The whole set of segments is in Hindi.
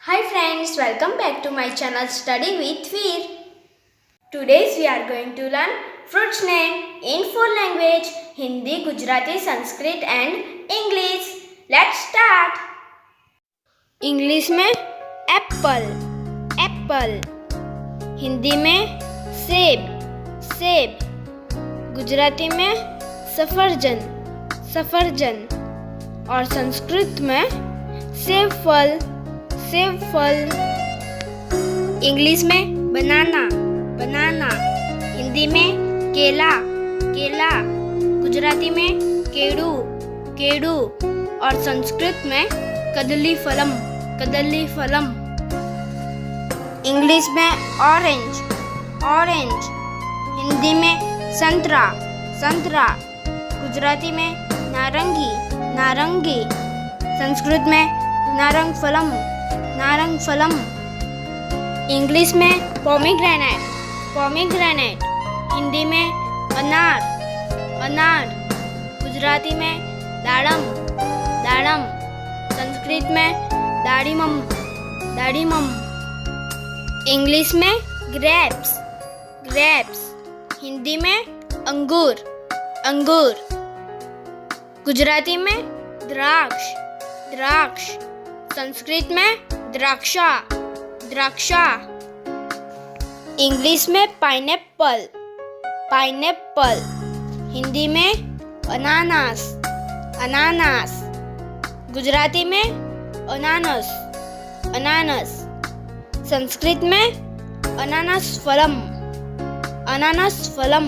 Hi friends, welcome back to my channel Study with Veer. Today we are going to learn fruits name in four language Hindi, Gujarati, Sanskrit and English. Let's start. English में एप्पल एप्पल, हिंदी में सेब सेब, गुजराती में सफरजन सफरजन और संस्कृत में सेब फल सेब फल। इंग्लिश में बनाना बनाना, हिंदी में केला केला, गुजराती में केड़ू केड़ू और संस्कृत में कदली फलम कदली फलम। इंग्लिश में ऑरेंज ऑरेंज, हिंदी में संतरा संतरा, गुजराती में नारंगी नारंगी, संस्कृत में नारंग फलम नारंग फलम। इंग्लिश में पोमीग्रेनेट पोमीग्रेनेट, हिंदी में अनार अनार, गुजराती में दाड़म दाड़म, संस्कृत में दाड़ीमम दाड़ीमम। इंग्लिश में ग्रेप्स ग्रेप्स, हिंदी में अंगूर अंगूर, गुजराती में द्राक्ष द्राक्ष, संस्कृत में द्राक्षा द्राक्षा। इंग्लिश में पाइनएप्पल पाइनएप्पल, हिंदी में अनानास अनानास, गुजराती में अनानस अनानस, संस्कृत में अनानास फलम अनानास फलम।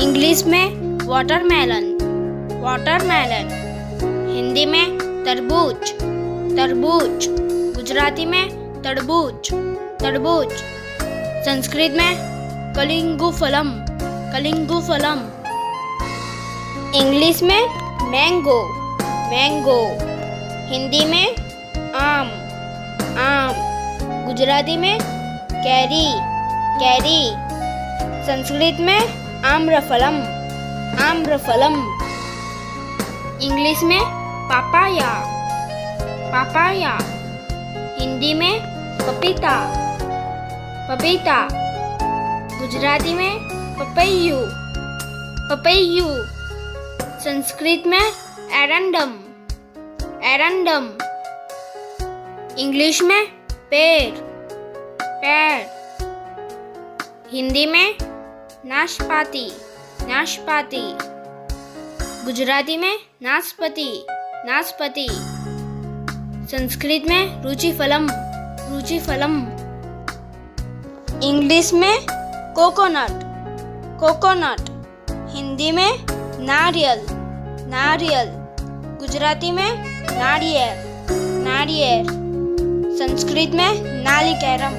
इंग्लिश में वाटरमेलन वाटरमेलन, हिंदी में तरबूज तरबूज, गुजराती में तरबूज तरबूज, संस्कृत में कलिंगु फलम कलिंगु फलम। इंग्लिश में मैंगो मैंगो, हिंदी में आम आम, गुजराती में कैरी कैरी, संस्कृत में आम्रफलम आम्रफलम। इंग्लिश में पापाया पापाया, हिंदी में पपीता पपीता, गुजराती में पपैयू पपैयू, संस्कृत में एरंडम एरंडम। इंग्लिश में पेड़ पेड़, हिंदी में नाशपाती नाशपाती, गुजराती में नाशपति नाशपति, संस्कृत में रुचिफलम रुचिफलम। इंग्लिश में कोकोनट कोकोनट, हिंदी में नारियल नारियल, गुजराती में नारियल नारियल, संस्कृत में नालिकेरम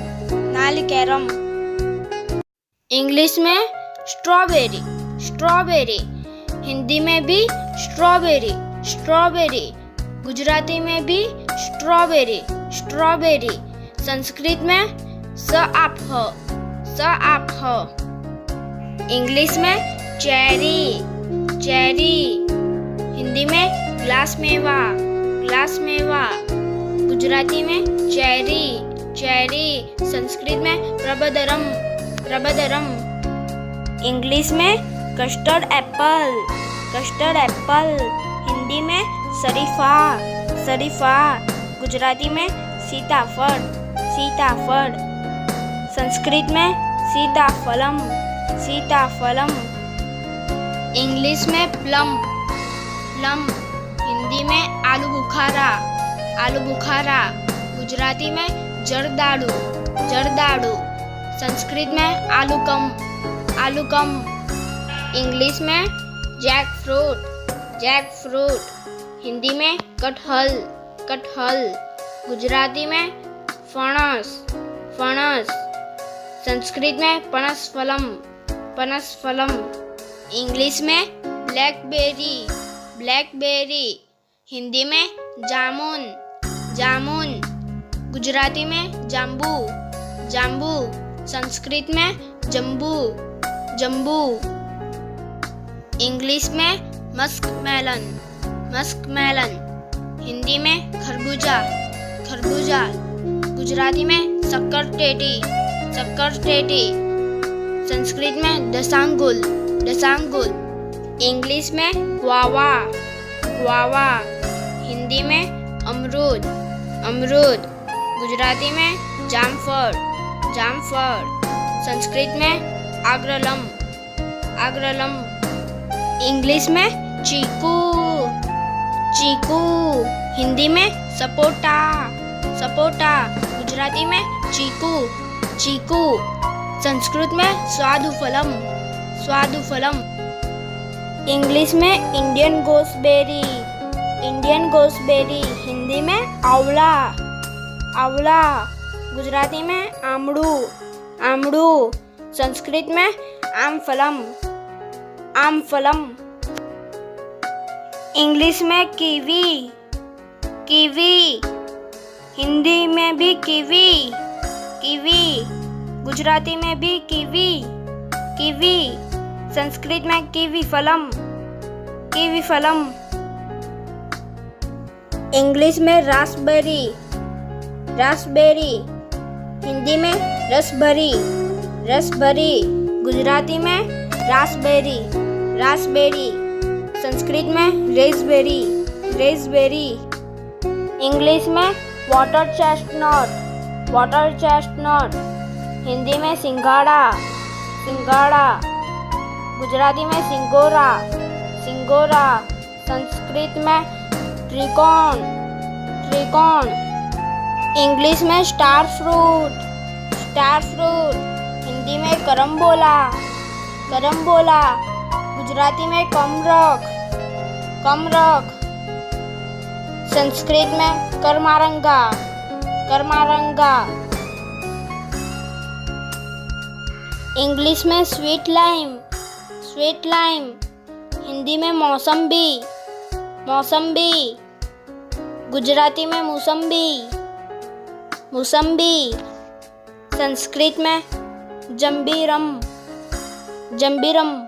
नालिकेरम। इंग्लिश में स्ट्रॉबेरी स्ट्रॉबेरी, हिंदी में भी स्ट्रॉबेरी स्ट्रॉबेरी, गुजराती में भी स्ट्रॉबेरी स्ट्रॉबेरी, संस्कृत में सआप ह। इंग्लिश में चेरी चेरी, हिंदी में ग्लास मेवा ग्लास मेवा, गुजराती में चेरी चेरी, संस्कृत में प्रबदरम प्रबदरम। इंग्लिश में कस्टर्ड एप्पल, हिंदी में शरीफा शरीफा, गुजराती में सीताफल सीताफल, संस्कृत में सीताफलम सीताफलम। इंग्लिश में प्लम प्लम, हिंदी में आलू बुखारा, गुजराती में जरदाळू जरदाळू, संस्कृत में आलूकम। इंग्लिश में जैकफ्रूट, हिंदी में कटहल, गुजराती में फणस, संस्कृत में पनसफलम। इंग्लिश में ब्लैकबेरी, हिंदी में जामुन, गुजराती में जांबू, संस्कृत में जंबू। इंग्लिश में मस्कमेलन, हिंदी में खरबूजा। गुजराती में सक्करटेटी, सक्करटेटी। संस्कृत में दशांगुल, दशांगुल। इंग्लिश में ग्वावा, ग्वावा। हिंदी में अमरूद, अमरूद। गुजराती में जामफल, जामफल। संस्कृत में आग्रलम, आग्रलम। इंग्लिश में चीकू, चीकू। हिंदी में सपोटा, सपोटा। गुजराती में चीकू, चीकू। संस्कृत में स्वादुफलम, स्वादुफलम। इंग्लिश में इंडियन गोसबेरी, इंडियन गोसबेरी। हिंदी में आंवला, आंवला। गुजराती में आमड़ू, आमड़ू। संस्कृत में आमफलम, आमफलम। इंग्लिश में कीवी, कीवी। हिंदी में भी कीवी, कीवी। गुजराती में भी कीवी, कीवी। संस्कृत में कीवी फलम, कीवी फलम। इंग्लिश में रास्पबेरी, रास्पबेरी। हिंदी में रसभरी, रसभरी। गुजराती में रास्पबेरी, रास्पबेरी। संस्कृत में रेसबेरी, रेसबेरी। इंग्लिश में water chestnut, water chestnut. Hindi में सिंघाड़ा, सिंघाड़ा। गुजराती में सिंगोरा, सिंगोरा। संस्कृत में त्रिकोण, त्रिकोण। इंग्लिश में star fruit, star fruit. Hindi में करम्बोला, करम्बोला। गुजराती में कमरख, कमरख। संस्कृत में करमारंगा, करमारंगा। इंग्लिश में sweet lime, sweet lime. Hindi में मौसम्बी, मौसम्बी। गुजराती में मौसम्बी, मौसम्बी। संस्कृत में जंबीरम, जंबीरम।